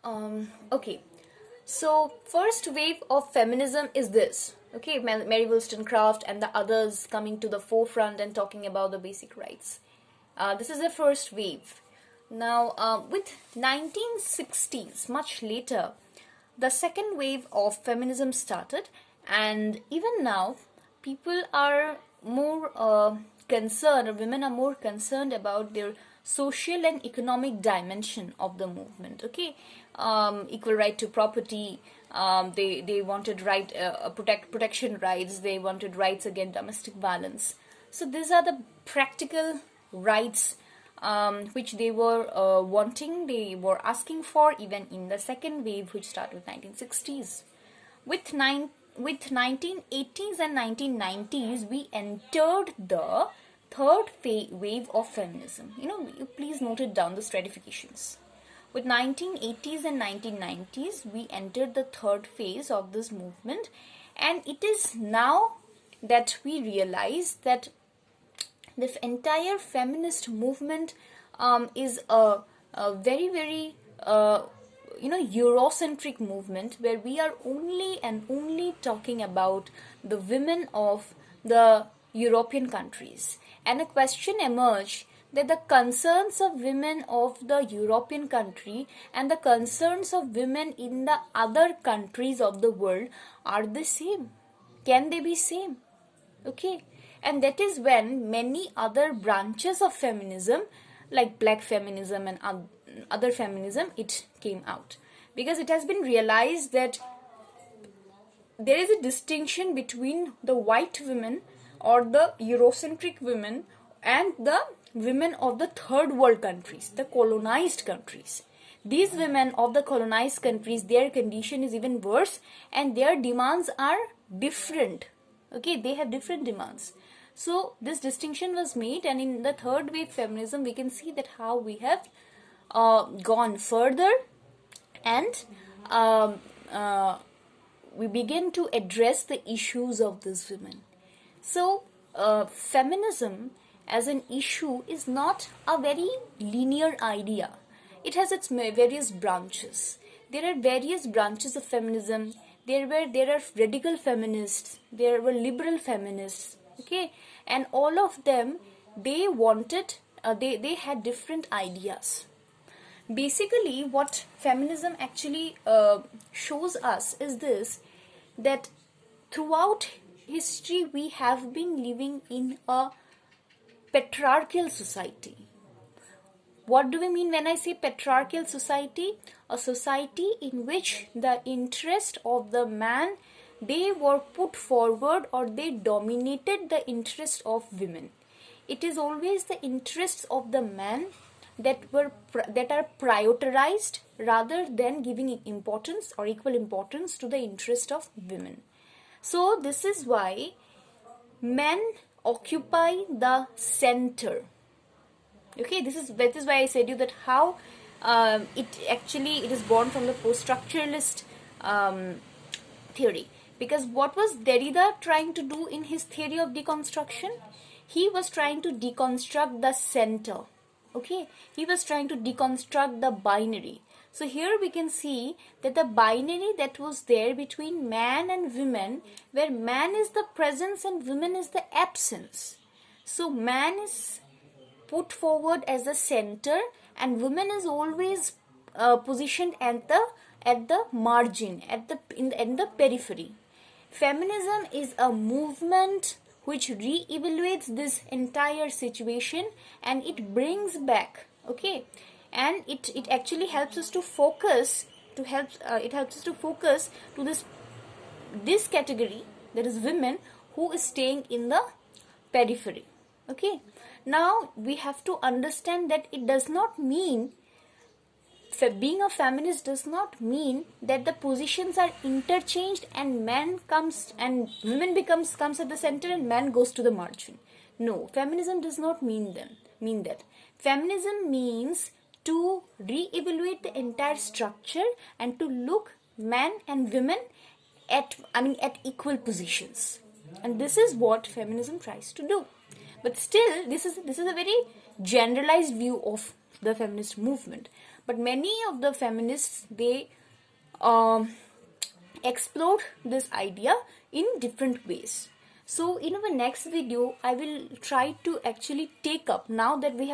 Okay, so first wave of feminism is this. Okay, Mary Wollstonecraft and the others coming to the forefront and talking about the basic rights. This is the first wave. Now, with 1960s, much later, the second wave of feminism started, and even now, people are more concerned, or women are more concerned about their social and economic dimension of the movement. Okay, equal right to property. They wanted protection rights. They wanted rights against domestic violence. So these are the practical rights which they were wanting, they were asking for, even in the second wave, which started with 1960s. With 1980s and 1990s, we entered the third wave of feminism. You please note it down, the stratifications. With 1980s and 1990s, we entered the third phase of this movement, and it is now that we realize that this entire feminist movement is a very, very Eurocentric movement, where we are only and only talking about the women of the European countries. And a question emerged that the concerns of women of the European country and the concerns of women in the other countries of the world are the same. Can they be same? Okay. And that is when many other branches of feminism, like black feminism and other feminism, it came out. Because it has been realized that there is a distinction between the white women or the Eurocentric women and the women of the third world countries, the colonized countries. These women of the colonized countries, their condition is even worse, and their demands are different. Okay, they have different demands. So this distinction was made, and in the third wave feminism, we can see that how we have gone further, and we begin to address the issues of these women. So feminism as an issue is not a very linear idea. It has its various branches. There are various branches of feminism. There are radical feminists, there were liberal feminists, okay, and all of them, they wanted, they had different ideas. Basically, what feminism actually shows us is this, that throughout history we have been living in a patriarchal society. What do we mean when I say patriarchal society? A society in which the interest of the man, they were put forward, or they dominated the interest of women. It is always the interests of the man that are prioritized, rather than giving importance or equal importance to the interest of women. So this is why men occupy the center. Okay, that is why I said you that how it is born from the post-structuralist theory. Because what was Derrida trying to do in his theory of deconstruction? He was trying to deconstruct the center. Okay, he was trying to deconstruct the binary. So here we can see that the binary that was there between man and women, where man is the presence and women is the absence. So man is put forward as the center, and women is always positioned at the margin, in the periphery. Feminism is a movement which re-evaluates this entire situation, and it brings back, okay, and it actually helps us to focus to this category, that is women, who is staying in the periphery. Okay, now we have to understand that it does not mean, being a feminist does not mean that the positions are interchanged and man comes and women comes at the center and man goes to the margin. No, feminism does not mean that. Feminism means to re-evaluate the entire structure and to look men and women at equal positions, and this is what feminism tries to do. But still, this is a very generalized view of the feminist movement. but many of the feminists, they um, explored this idea in different ways. So in our next video, I will try to actually take up, now that we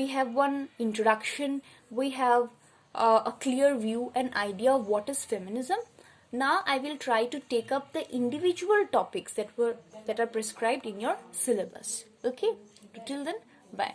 have one introduction, we have a clear view and idea of what is feminism. Now I will try to take up the individual topics that are prescribed in your syllabus. Okay, till then, bye.